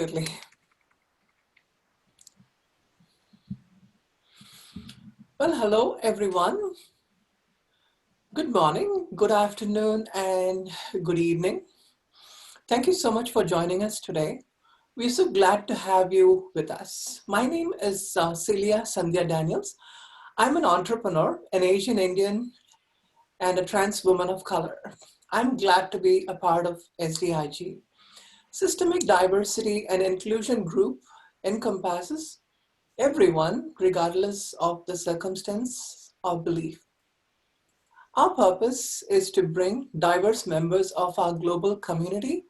Absolutely. Well, hello, everyone. Good morning, good afternoon, and good evening. Thank you so much for joining us today. We're so glad to have you with us. My name is Celia Sandhya Daniels. I'm an entrepreneur, an Asian Indian, and a trans woman of color. I'm glad to be a part of SDIG. Systemic Diversity and Inclusion Group encompasses everyone, regardless of the circumstance or belief. Our purpose is to bring diverse members of our global community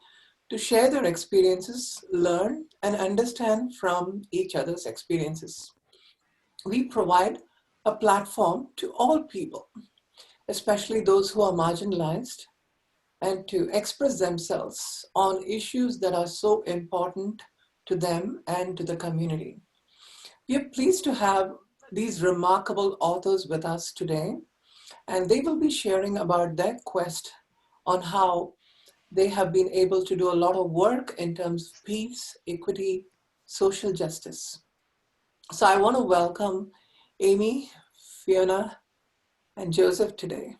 to share their experiences, learn, and understand from each other's experiences. We provide a platform to all people, especially those who are marginalized, and to express themselves on issues that are so important to them and to the community. We are pleased to have these remarkable authors with us today, and they will be sharing about their quest on how they have been able to do a lot of work in terms of peace, equity, social justice. So I want to welcome Amy, Fiona, and Joseph today.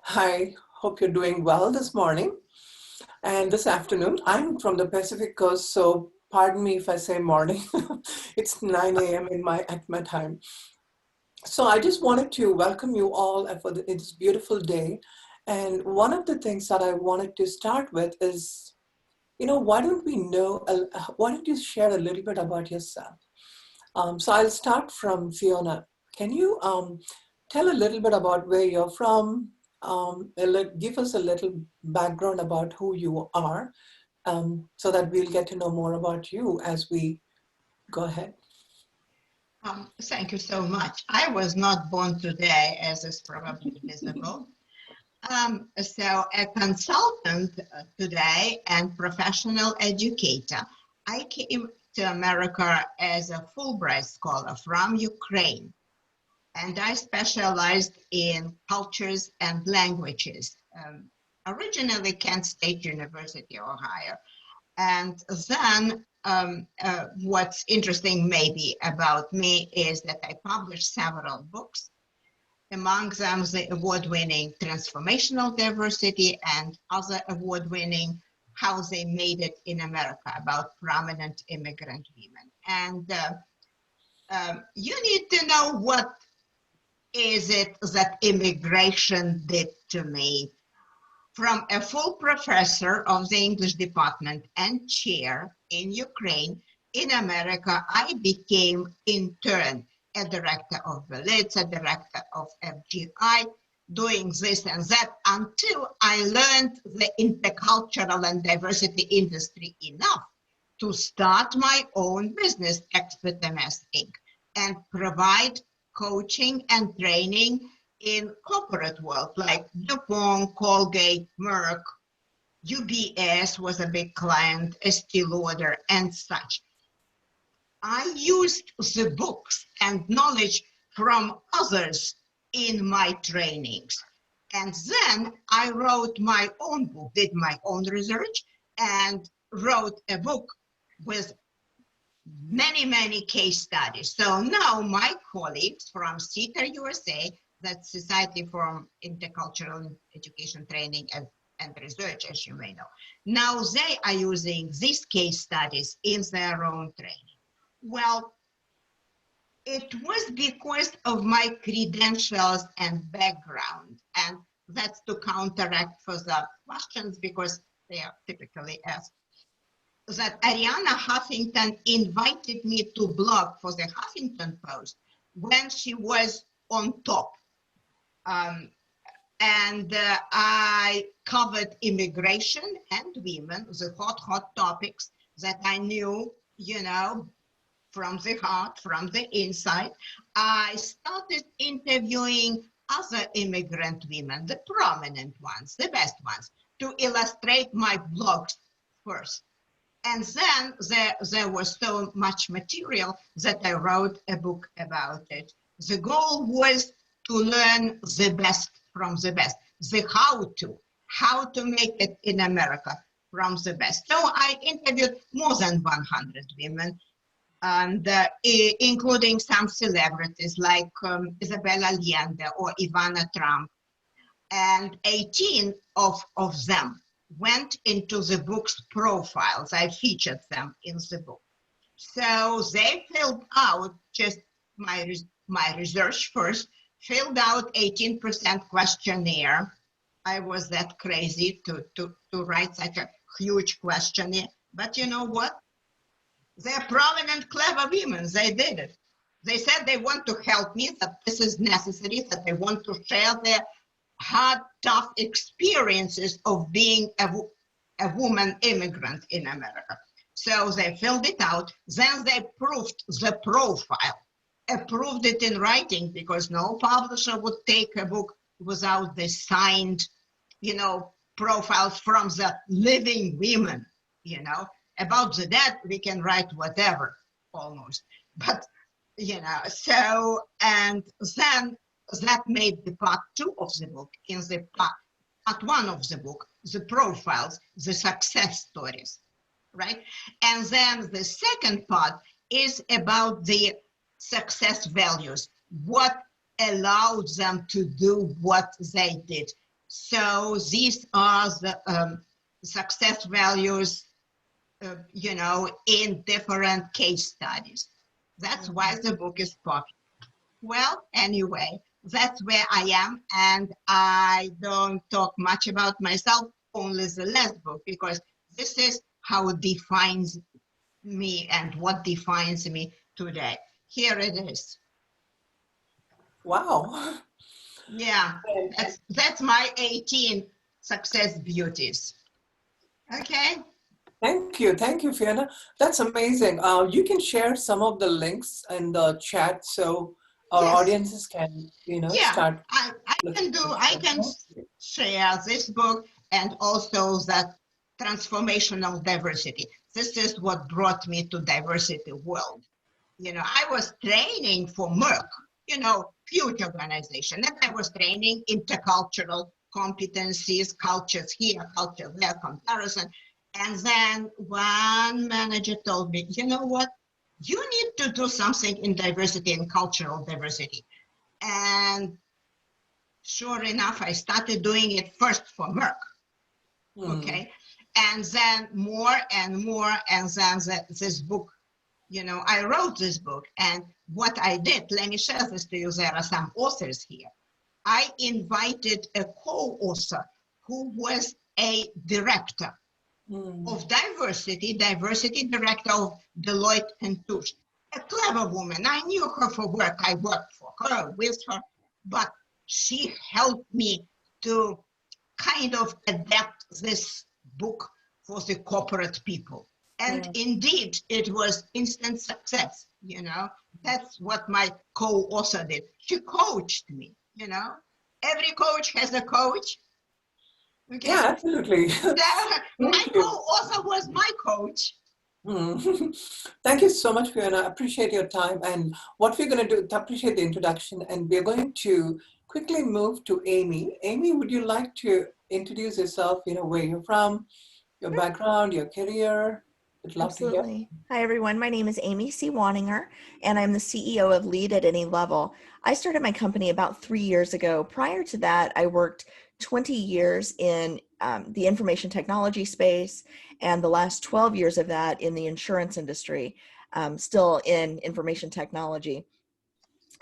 Hi, hope you're doing well this morning and this afternoon. I'm from the Pacific Coast, so pardon me if I say morning. It's 9 a.m. at my time. So I just wanted to welcome you all for this beautiful day. And one of the things that I wanted to start with is, why don't you share a little bit about yourself? So I'll start from Fiona. Can you tell a little bit about where you're from? Give us a little background about who you are, so that we'll get to know more about you as we go ahead. Thank you so much. I was not born today, as is probably visible. So a consultant today and professional educator. I came to America as a Fulbright scholar from Ukraine, and I specialized in cultures and languages. Originally Kent State University, Ohio. And then what's interesting maybe about me is that I published several books, among them the award-winning Transformational Diversity and other award-winning How They Made It in America about prominent immigrant women. And you need to know what is it that immigration did to me. From a full professor of the English department and chair in Ukraine, in America, I became in turn a director of Berlitz, a director of FGI, doing this and that until I learned the intercultural and diversity industry enough to start my own business, Expert MS Inc., and provide coaching and training in corporate world like DuPont, Colgate, Merck, UBS was a big client, Estee Lauder, and such. I used the books and knowledge from others in my trainings. And then I wrote my own book, did my own research, and wrote a book with many, many case studies. So now my colleagues from CETA USA, that's Society for Intercultural Education Training and Research, as you may know. Now they are using these case studies in their own training. Well, it was because of my credentials and background, and that's to counteract for the questions because they are typically asked, that Arianna Huffington invited me to blog for the Huffington Post when she was on top. I covered immigration and women, the hot topics that I knew, from the heart, from the inside. I started interviewing other immigrant women, the prominent ones, the best ones, to illustrate my blogs first. And then there was so much material that I wrote a book about it. The goal was to learn the best from the best, the how to make it in America. from the best. So I interviewed more than 100 women, and including some celebrities like Isabella Allende or Ivana Trump, and 18 of them went into the book's profiles. I featured them in the book. So they filled out just my research first, filled out 18% questionnaire. I was that crazy to write such a huge questionnaire. But you know what? They're prominent, clever women. They did it. They said they want to help me, that this is necessary, that they want to share their hard, tough experiences of being a woman immigrant in America. So they filled it out. Then they proved the profile, approved it in writing, because no publisher would take a book without the signed, profiles from the living women, About the dead, we can write whatever, almost. But, so, and then that made the part 2 of the book. In the part 1 of the book, the profiles, the success stories, right? And then the second part is about the success values, what allowed them to do what they did. So these are the success values, in different case studies. That's why the book is popular. Well, anyway, that's where I am, and I don't talk much about myself, only the last book, because this is how it defines me and what defines me today. Here it is. Wow. Yeah, that's my 18 success beauties. Okay. Thank you, Fiona. That's amazing. You can share some of the links in the chat so our Yes. audiences can, Yeah, start. I can share this book and also that transformational diversity. This is what brought me to diversity world. I was training for Merck, huge organization, and I was training intercultural competencies, cultures here, culture there, comparison. And then one manager told me, you know what? You need to do something in diversity and cultural diversity. And sure enough, I started doing it first for Merck. Okay. And then more and more, and then this book, I wrote this book. And what I did, let me share this to you. There are some authors here. I invited a co-author who was a director of diversity director of Deloitte and Touche. A clever woman. I knew her for work. I worked for her, with her, but she helped me to kind of adapt this book for the corporate people. And indeed, it was instant success, That's what my co-author did. She coached me, Every coach has a coach. Okay. Yeah, absolutely. My co-author was my coach. Thank you so much, Fiona. I appreciate your time. And what we're going to do, appreciate the introduction, and we're going to quickly move to Amy. Amy, would you like to introduce yourself, where you're from, your background, your career? I'd love to hear. Absolutely. Hi, everyone. My name is Amy C. Wanninger, and I'm the CEO of Lead at Any Level. I started my company about 3 years ago. Prior to that, I worked 20 years in the information technology space, and the last 12 years of that in the insurance industry, still in information technology.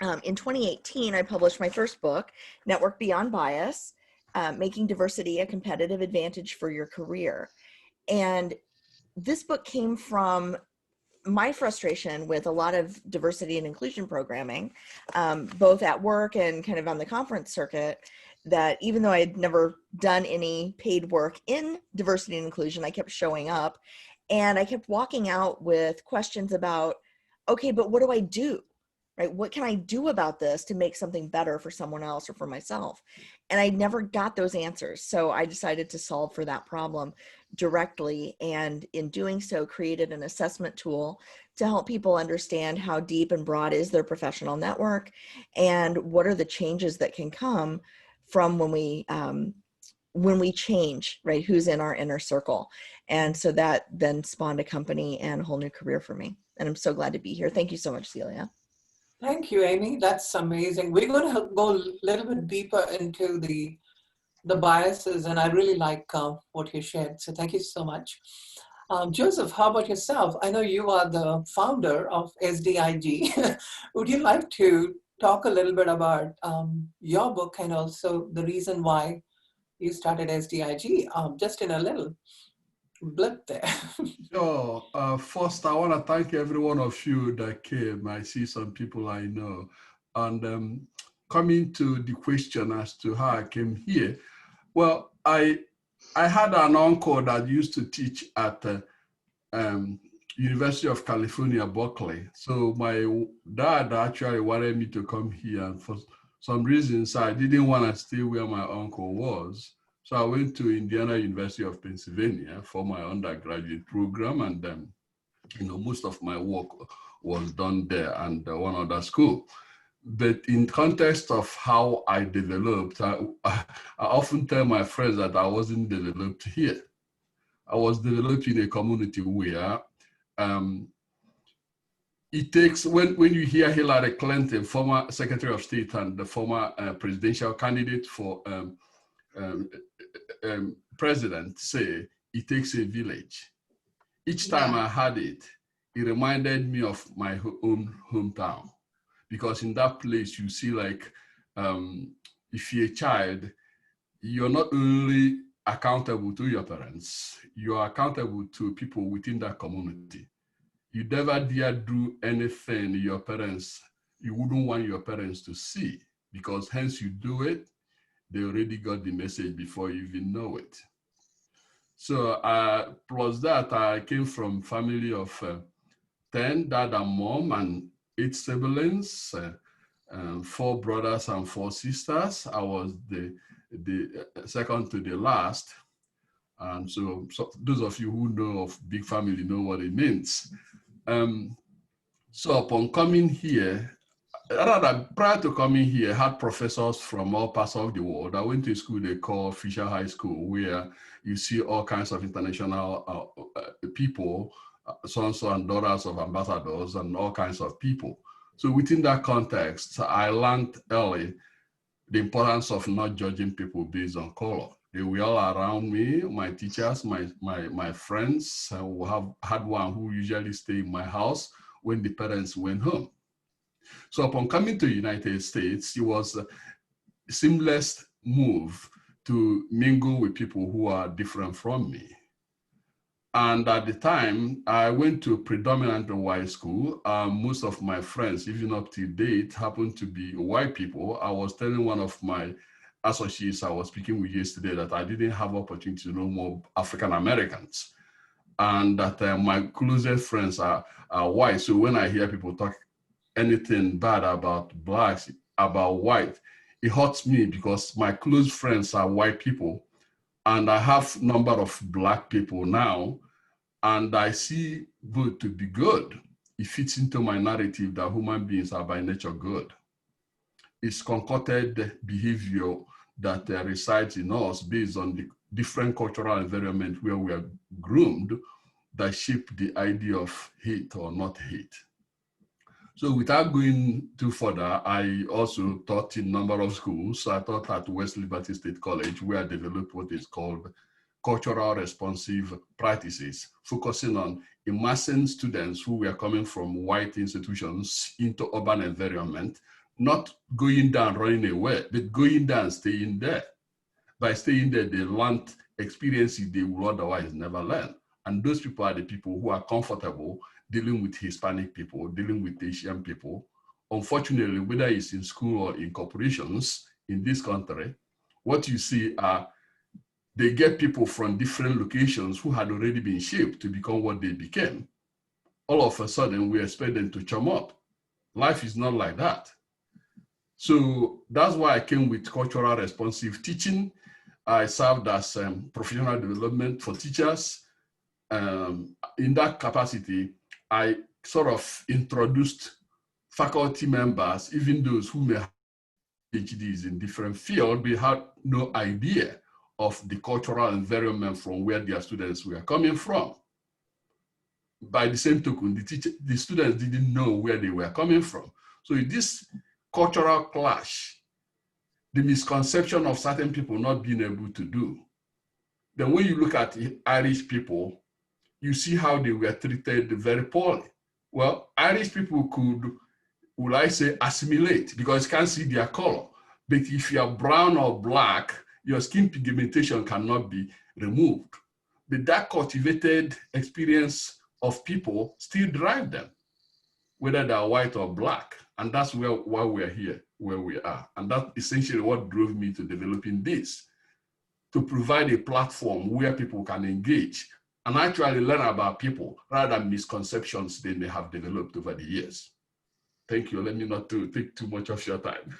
In 2018, I published my first book, Network Beyond Bias, Making Diversity a Competitive Advantage for Your Career. And this book came from my frustration with a lot of diversity and inclusion programming, both at work and kind of on the conference circuit, that even though I had never done any paid work in diversity and inclusion, I kept showing up and I kept walking out with questions about, okay, but what do I do? Right? What can I do about this to make something better for someone else or for myself? And I never got those answers. So I decided to solve for that problem directly. And in doing so, created an assessment tool to help people understand how deep and broad is their professional network and what are the changes that can come from when when we change, right, who's in our inner circle. And so that then spawned a company and a whole new career for me. And I'm so glad to be here. Thank you so much, Celia. Thank you, Amy. That's amazing. We're going to go a little bit deeper into the biases, and I really like what you shared. So thank you so much. Joseph, how about yourself? I know you are the founder of SDIG. Would you like to talk a little bit about your book and also the reason why you started SDIG, just in a little blip there? Sure. First, I want to thank every one of you that came. I see some people I know. And coming to the question as to how I came here, well, I had an uncle that used to teach at University of California, Berkeley. So my dad actually wanted me to come here, and for some reasons, I didn't want to stay where my uncle was. So I went to Indiana University of Pennsylvania for my undergraduate program, and most of my work was done there and one other school. But in context of how I developed, I often tell my friends that I wasn't developed here. I was developed in a community where it takes, when you hear Hillary Clinton, former Secretary of State and the former presidential candidate for president, say, it takes a village. Each time I had it, it reminded me of my own hometown. Because in that place, you see, like, if you're a child, you're not only accountable to your parents, you're accountable to people within that community. You never dare do anything you wouldn't want your parents to see, because hence you do it, they already got the message before you even know it. So plus that, I came from family of 10, dad and mom, and 8 siblings, 4 brothers and 4 sisters. I was the second to the last. And so those of you who know of big family know what it means. So upon coming here, prior to coming here, I had professors from all parts of the world. I went to a school they call Fisher High School, where you see all kinds of international people, sons and daughters of ambassadors and all kinds of people. So within that context, I learned early the importance of not judging people based on color. They were all around me, my teachers, my friends. I had one who usually stayed in my house when the parents went home. So upon coming to the United States, it was a seamless move to mingle with people who are different from me. And at the time, I went to a predominantly white school. Most of my friends, even up to date, happened to be white people. I was telling one of my associates I was speaking with yesterday that I didn't have opportunity to know more African Americans, and that my closest friends are white. So when I hear people talk anything bad about blacks, about white, it hurts me because my close friends are white people, and I have a number of black people now, and I see good to be good. It fits into my narrative that human beings are by nature good. It's concocted behavior that resides in us based on the different cultural environment where we are groomed that shape the idea of hate or not hate. So without going too further, I also taught in a number of schools. So I taught at West Liberty State College, where I developed what is called cultural responsive practices, focusing on immersing students who were coming from white institutions into urban environment, not going down, running away, but going down, staying there. By staying there, they learned experiences they would otherwise never learn. And those people are the people who are comfortable dealing with Hispanic people, dealing with Asian people. Unfortunately, whether it's in school or in corporations in this country, what you see are they get people from different locations who had already been shaped to become what they became. All of a sudden, we expect them to chum up. Life is not like that. So that's why I came with cultural responsive teaching. I served as professional development for teachers. In that capacity, I sort of introduced faculty members, even those who may have PhDs in different fields, they had no idea of the cultural environment from where their students were coming from. By the same token, the students didn't know where they were coming from. So this cultural clash, the misconception of certain people not being able to do. Then when you look at the Irish people, you see how they were treated very poorly. Well, Irish people could, would I say, assimilate because you can't see their color. But if you are brown or black, your skin pigmentation cannot be removed. But that cultivated experience of people still drive them, whether they are white or black. And that's why we're here, where we are. And that's essentially what drove me to developing this, to provide a platform where people can engage and actually learn about people rather than misconceptions they may have developed over the years. Thank you. Let me not take too much of your time.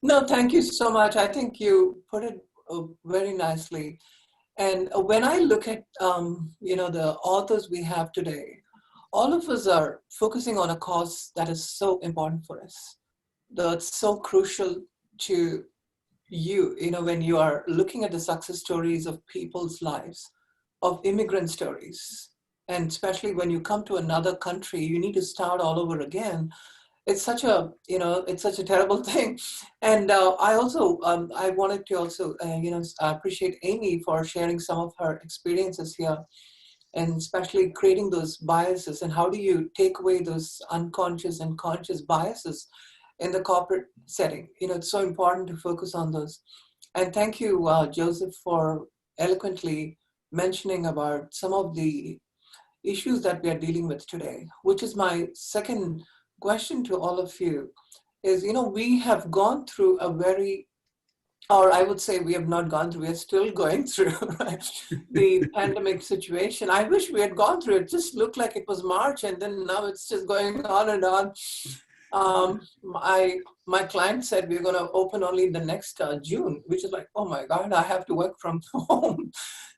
No, thank you so much. I think you put it very nicely. And when I look at, the authors we have today, all of us are focusing on a cause that is so important for us. That's so crucial to you, when you are looking at the success stories of people's lives, of immigrant stories, and especially when you come to another country, you need to start all over again. It's such a, it's such a terrible thing. And I also, I wanted to also, appreciate Amy for sharing some of her experiences here, and especially creating those biases, and how do you take away those unconscious and conscious biases in the corporate setting. It's so important to focus on those. And thank you, Joseph, for eloquently mentioning about some of the issues that we are dealing with today, which is my second question to all of you is, we have gone through a very, or I would say we have not gone through, we are still going through, right? The pandemic situation. I wish we had gone through it. It just looked like it was March, and then now it's just going on and on. My client said we're going to open only the next June, which is like, oh my God, I have to work from home.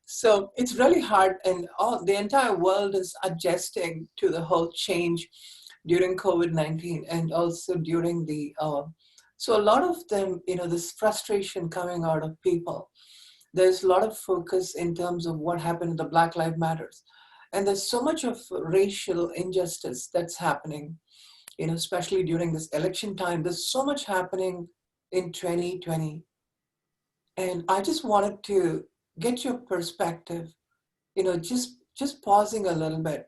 So it's really hard, and the entire world is adjusting to the whole change during COVID-19 and also during the, so a lot of them, this frustration coming out of people. There's a lot of focus in terms of what happened to the Black Lives Matters. And there's so much of racial injustice that's happening, especially during this election time. There's so much happening in 2020. And I just wanted to get your perspective, just pausing a little bit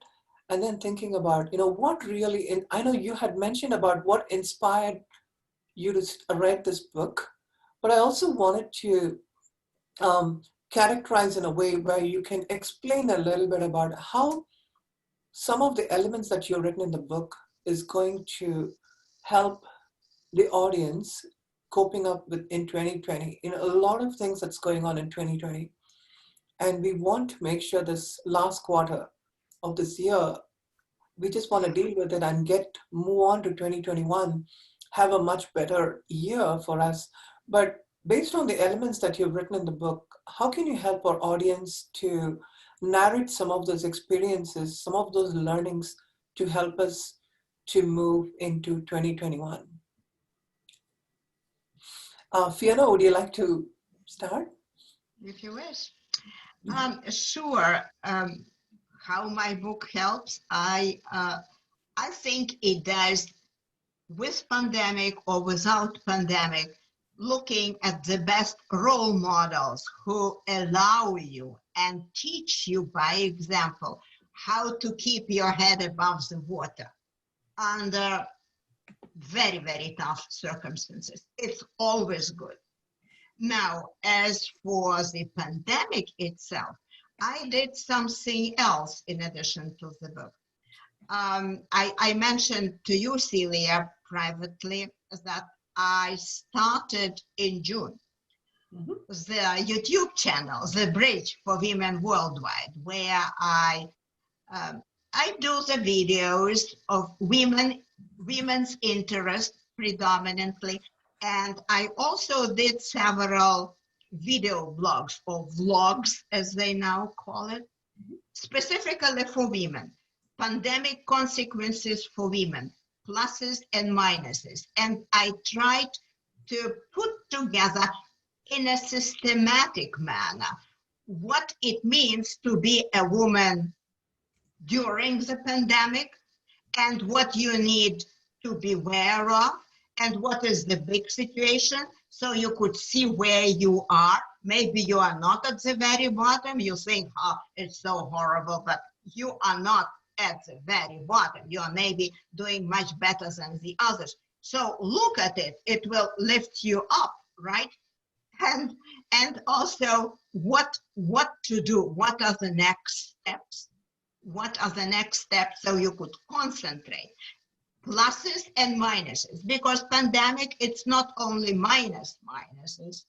and then thinking about, what really, I know you had mentioned about what inspired you to write this book, but I also wanted to characterize in a way where you can explain a little bit about how some of the elements that you've written in the book is going to help the audience coping up with in 2020, a lot of things that's going on in 2020. And we want to make sure this last quarter of this year, we just want to deal with it and move on to 2021, have a much better year for us. But based on the elements that you've written in the book, how can you help our audience to narrate some of those experiences, some of those learnings to help us to move into 2021? Fiona, would you like to start? If you wish. Sure. How my book helps, I think it does with pandemic or without pandemic, looking at the best role models who allow you and teach you by example how to keep your head above the water under very, very tough circumstances. It's always good. Now, as for the pandemic itself, I did something else in addition to the book. I mentioned to you, Celia, privately that I started in June the YouTube channel, The Bridge for Women Worldwide, where I do the videos of women's interest predominantly. And I also did several video blogs or vlogs, as they now call it, specifically for women. Pandemic consequences for women, pluses and minuses. And I tried to put together in a systematic manner what it means to be a woman during the pandemic and what you need to be aware of and what is the big situation, so you could see where you are. Maybe you are not at the very bottom. You think, oh, it's so horrible, but you are not at the very bottom. You are maybe doing much better than the others. So look at it. It will lift you up, right? And also what to do. What are the next steps? What are the next steps so you could concentrate? Pluses and minuses, because pandemic, it's not only minuses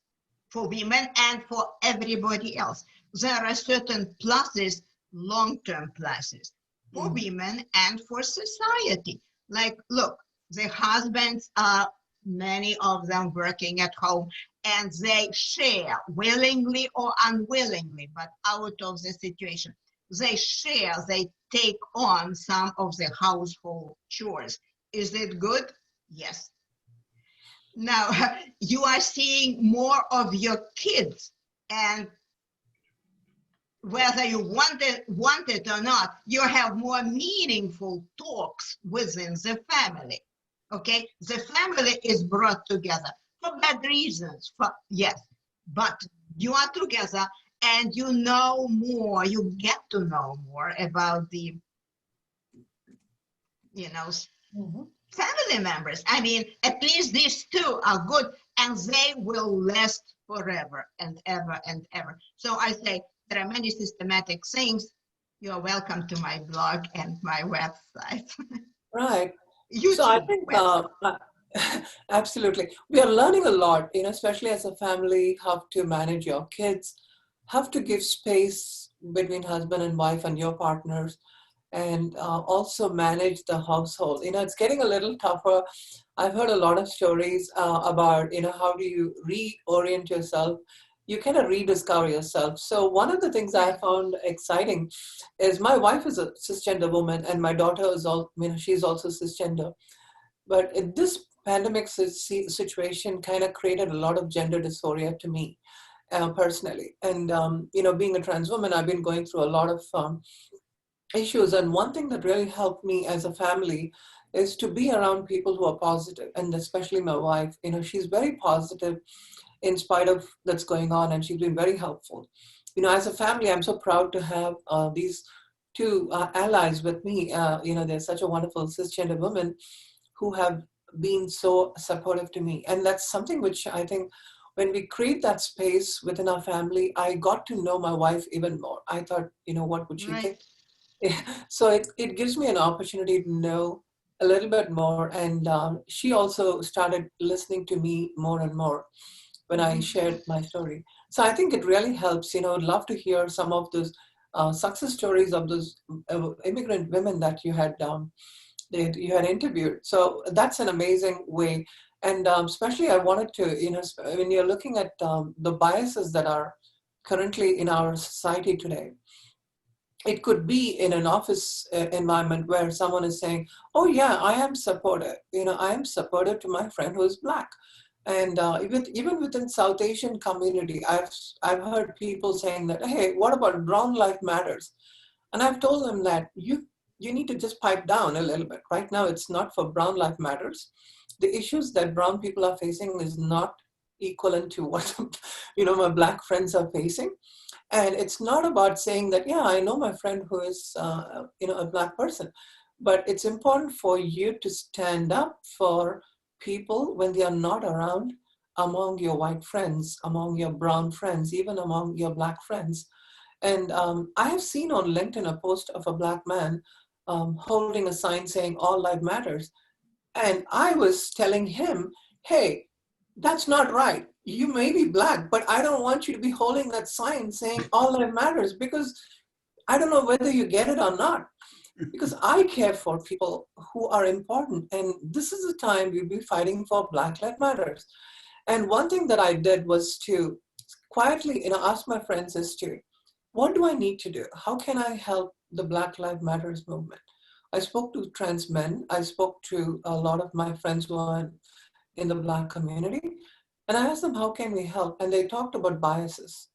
for women and for everybody else. There are certain pluses, long-term pluses for women and for society. Like, look, the husbands are, many of them working at home, and they share willingly or unwillingly, but out of the situation. They share, they take on some of the household chores. Is it good? Yes. Now, you are seeing more of your kids, and whether you want it or not, you have more meaningful talks within the family. Okay, the family is brought together for bad reasons, yes, but you are together and you know more, you get to know more about the, family members. I mean, at least these two are good and they will last forever and ever and ever. So I say there are many systematic things. You're welcome to my blog and my website. Right. YouTube, so I think absolutely. We are learning a lot, especially as a family, how to manage your kids, how to give space between husband and wife and your partners, and also manage the household. It's getting a little tougher. I've heard a lot of stories about, how do you reorient yourself? You kind of rediscover yourself. So one of the things I found exciting is my wife is a cisgender woman and my daughter is she's also cisgender. But this pandemic situation kind of created a lot of gender dysphoria to me personally. And, being a trans woman, I've been going through a lot of issues. And one thing that really helped me as a family is to be around people who are positive, and especially my wife. She's very positive in spite of that's going on, and she's been very helpful. As a family, I'm so proud to have these two allies with me. They're such a wonderful cisgender women who have been so supportive to me. And that's something which I think when we create that space within our family, I got to know my wife even more. I thought, what would she think? So it gives me an opportunity to know a little bit more. And she also started listening to me more and more when I shared my story. So I think it really helps. I'd love to hear some of those success stories of those immigrant women that you had interviewed. So that's an amazing way. And especially I wanted to, when you're looking at the biases that are currently in our society today, it could be in an office environment where someone is saying, oh yeah, I am supportive. I am supportive to my friend who is Black. And even within South Asian community, I've heard people saying that, hey, what about Brown Life Matters? And I've told them that you need to just pipe down a little bit. Right now, it's not for Brown Life Matters. The issues that brown people are facing is not equivalent to what my Black friends are facing. And it's not about saying that, yeah, I know my friend who is, a Black person, but it's important for you to stand up for people when they are not around, among your white friends, among your brown friends, even among your Black friends. And I have seen on LinkedIn a post of a Black man holding a sign saying all life matters. And I was telling him, hey, that's not right. You may be Black, but I don't want you to be holding that sign saying all life matters, because I don't know whether you get it or not. Because I care for people who are important. And this is the time we'll be fighting for Black Lives Matters. And one thing that I did was to quietly ask my friends as to, what do I need to do? How can I help the Black Lives Matters movement? I spoke to trans men. I spoke to a lot of my friends who are in the Black community. And I asked them, how can we help? And they talked about biases.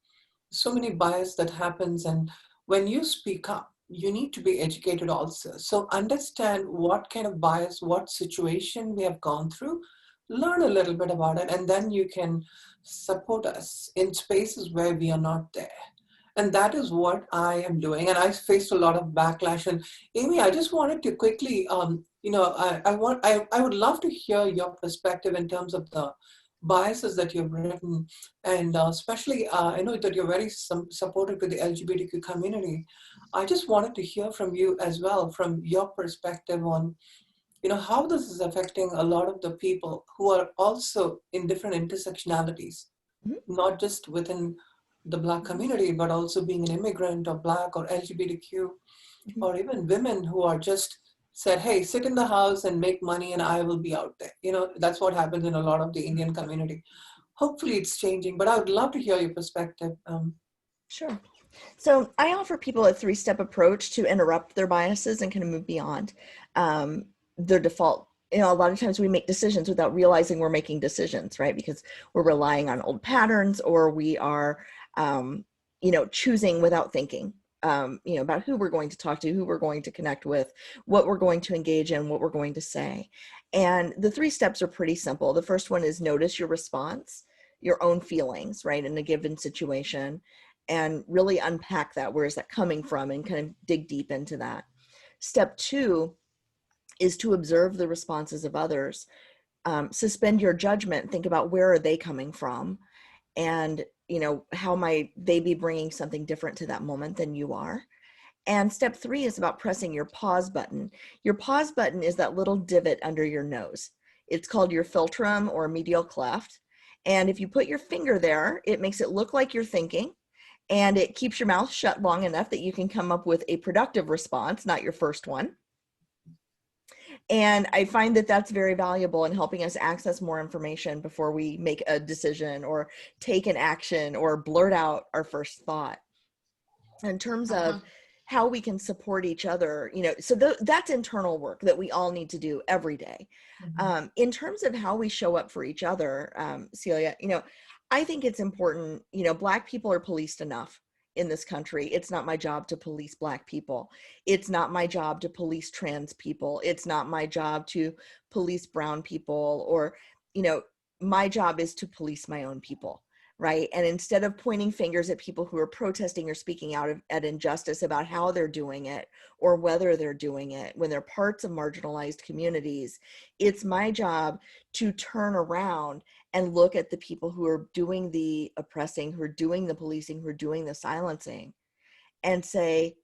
So many bias that happens. And when you speak up, you need to be educated also. So understand what kind of bias, what situation we have gone through, learn a little bit about it, and then you can support us in spaces where we are not there. And that is what I am doing. And I faced a lot of backlash. And Amy, I just wanted to quickly, I would love to hear your perspective in terms of the biases that you've written. And especially, I know that you're very supportive to the LGBTQ community. I just wanted to hear from you as well, from your perspective on, how this is affecting a lot of the people who are also in different intersectionalities, Mhm. not just within the Black community, but also being an immigrant or Black or LGBTQ, Mhm. or even women who are just said, hey, sit in the house and make money and I will be out there. That's what happens in a lot of the Indian community. Hopefully it's changing, but I would love to hear your perspective. Sure. So I offer people a 3-step approach to interrupt their biases and kind of move beyond their default. A lot of times we make decisions without realizing we're making decisions, right? Because we're relying on old patterns, or we are, choosing without thinking, about who we're going to talk to, who we're going to connect with, what we're going to engage in, what we're going to say. And the 3 steps are pretty simple. The first one is notice your response, your own feelings, right, in a given situation, and really unpack that. Where is that coming from? And kind of dig deep into that. Step 2 is to observe the responses of others. Suspend your judgment. Think about, where are they coming from? And, how might they be bringing something different to that moment than you are? And step 3 is about pressing your pause button. Your pause button is that little divot under your nose. It's called your philtrum or medial cleft. And if you put your finger there, it makes it look like you're thinking, and it keeps your mouth shut long enough that you can come up with a productive response, not your first one. And I find that that's very valuable in helping us access more information before we make a decision or take an action or blurt out our first thought. In terms of how we can support each other, so that's internal work that we all need to do every day. In terms of how we show up for each other, Celia, I think it's important, Black people are policed enough in this country. It's not my job to police Black people. It's not my job to police trans people. It's not my job to police brown people, or, my job is to police my own people. Right. And instead of pointing fingers at people who are protesting or speaking out at injustice about how they're doing it or whether they're doing it when they're parts of marginalized communities, it's my job to turn around and look at the people who are doing the oppressing, who are doing the policing, who are doing the silencing, and say,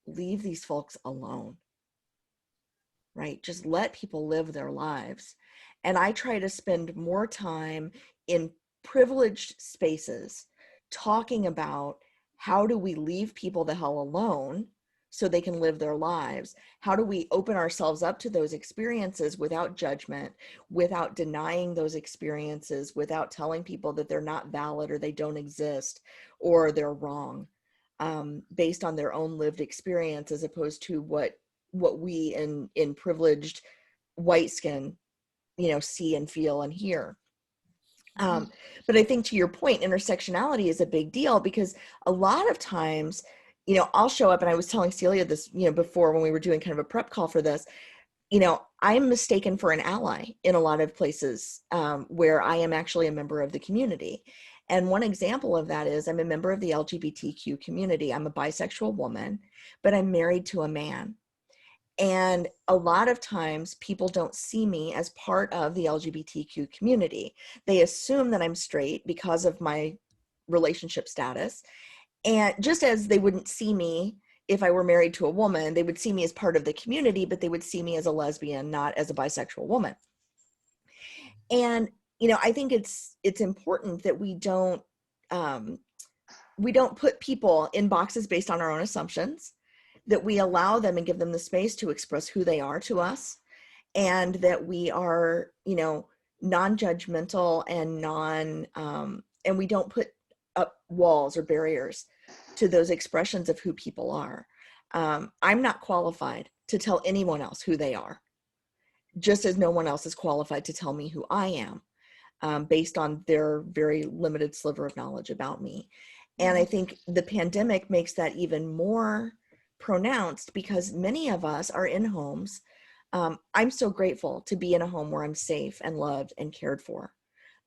leave these folks alone. Right? Just let people live their lives. And I try to spend more time in privileged spaces talking about, how do we leave people the hell alone so they can live their lives? How do we open ourselves up to those experiences without judgment, without denying those experiences, without telling people that they're not valid or they don't exist or they're wrong, based on their own lived experience, as opposed to what we in privileged white skin, see and feel and hear. But I think, to your point, intersectionality is a big deal, because a lot of times, I'll show up, and I was telling Celia this, before, when we were doing kind of a prep call for this, I'm mistaken for an ally in a lot of places, where I am actually a member of the community. And one example of that is, I'm a member of the LGBTQ community. I'm a bisexual woman, but I'm married to a man. And a lot of times people don't see me as part of the LGBTQ community. They assume that I'm straight because of my relationship status. And just as they wouldn't see me if I were married to a woman, they would see me as part of the community, but they would see me as a lesbian, not as a bisexual woman. And, I think it's important that we don't put people in boxes based on our own assumptions, that we allow them and give them the space to express who they are to us, and that we are, non-judgmental and and we don't put up walls or barriers to those expressions of who people are. I'm not qualified to tell anyone else who they are, just as no one else is qualified to tell me who I am. based on their very limited sliver of knowledge about me. And I think the pandemic makes that even more pronounced because many of us are in homes. I'm so grateful to be in a home where I'm safe and loved and cared for.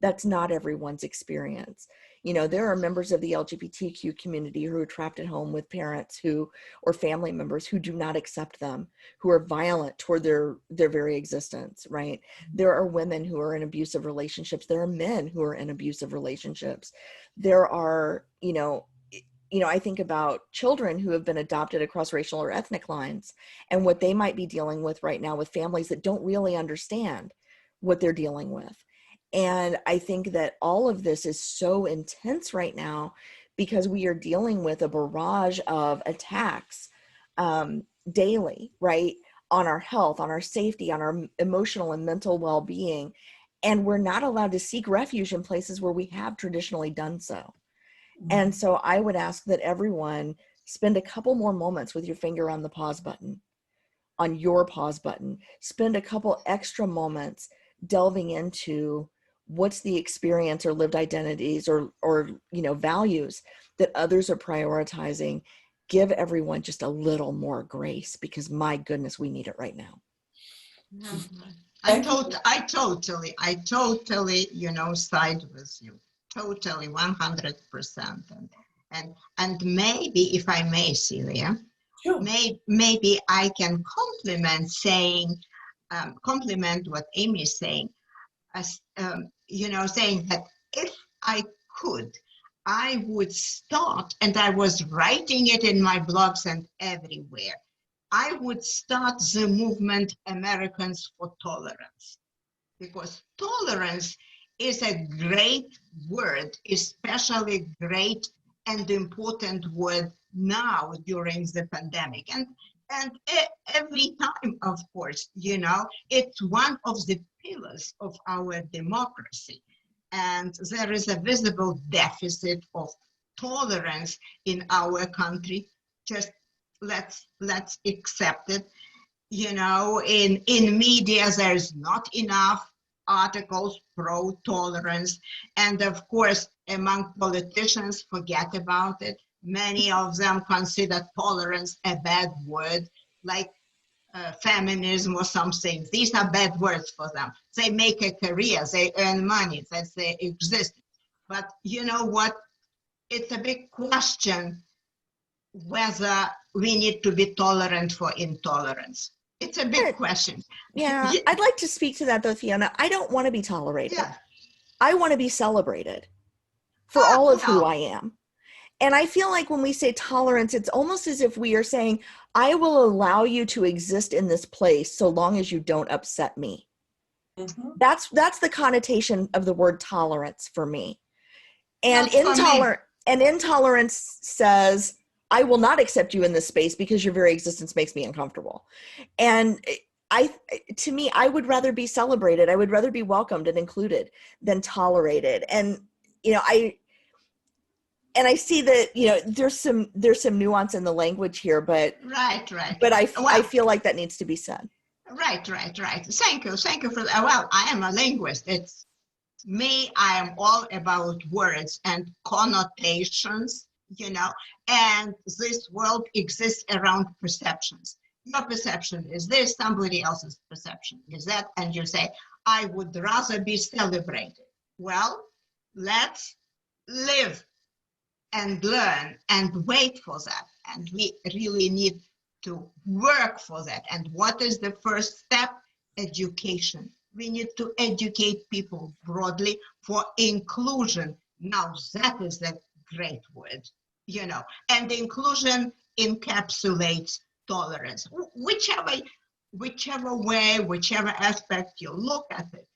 That's not everyone's experience. You know, there are members of the LGBTQ community who are trapped at home with parents who, or family members who do not accept them, who are violent toward their very existence, right? There are women who are in abusive relationships. There are men who are in abusive relationships. There are, I think about children who have been adopted across racial or ethnic lines and what they might be dealing with right now with families that don't really understand what they're dealing with. And I think that all of this is so intense right now because we are dealing with a barrage of attacks daily, right? On our health, on our safety, on our emotional and mental well-being. And we're not allowed to seek refuge in places where we have traditionally done so. And so I would ask that everyone spend a couple more moments with your finger on the pause button, on your pause button. Spend a couple extra moments delving into what's the experience or lived identities or values that others are prioritizing. Give everyone just a little more grace because my goodness, we need it right now. I totally, side with you. Totally, 100%. And maybe, if I may, Celia, Sure. maybe I can compliment what Amy is saying, as saying that if I could, I would start, and I was writing it in my blogs and everywhere, I would start the movement Americans for Tolerance, because tolerance is a great word, especially great and important word now during the pandemic. And every time, of course, it's one of the pillars of our democracy. And there is a visible deficit of tolerance in our country. Just let's accept it. In media, there's not enough articles pro-tolerance. And of course, among politicians, forget about it. Many of them consider tolerance a bad word, like feminism or something. These are bad words for them. They make a career, they earn money, that they exist. But you know what? It's a big question whether we need to be tolerant for intolerance. It's a big question. Yeah, I'd like to speak to that though, Fiona. I don't want to be tolerated. Yeah. I want to be celebrated for all of who I am. And I feel like when we say tolerance, it's almost as if we are saying, I will allow you to exist in this place so long as you don't upset me. Mm-hmm. That's the connotation of the word tolerance for me. And intolerance says, I will not accept you in this space because your very existence makes me uncomfortable. And to me, I would rather be celebrated. I would rather be welcomed and included than tolerated. And, I see that, there's some nuance in the language here, but right. But I feel like that needs to be said. Right. Thank you for that. Well, I am a linguist. It's me. I am all about words and connotations, and this world exists around perceptions. Your perception is this, somebody else's perception is that, and you say, I would rather be celebrated. Well, let's live and learn and wait for that. And we really need to work for that. And what is the first step? Education. We need to educate people broadly for inclusion. Now that is a great word, and inclusion encapsulates tolerance. Whichever way, whichever aspect you look at it,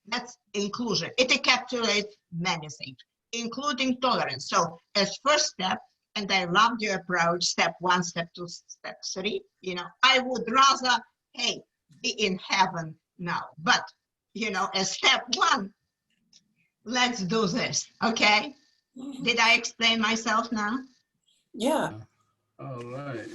that's inclusion. It encapsulates many things, including tolerance. So as first step, and I loved your approach, step 1, step 2, step 3, I would rather, be in heaven now. But, as step 1, let's do this, okay? Did I explain myself now? Yeah. All right.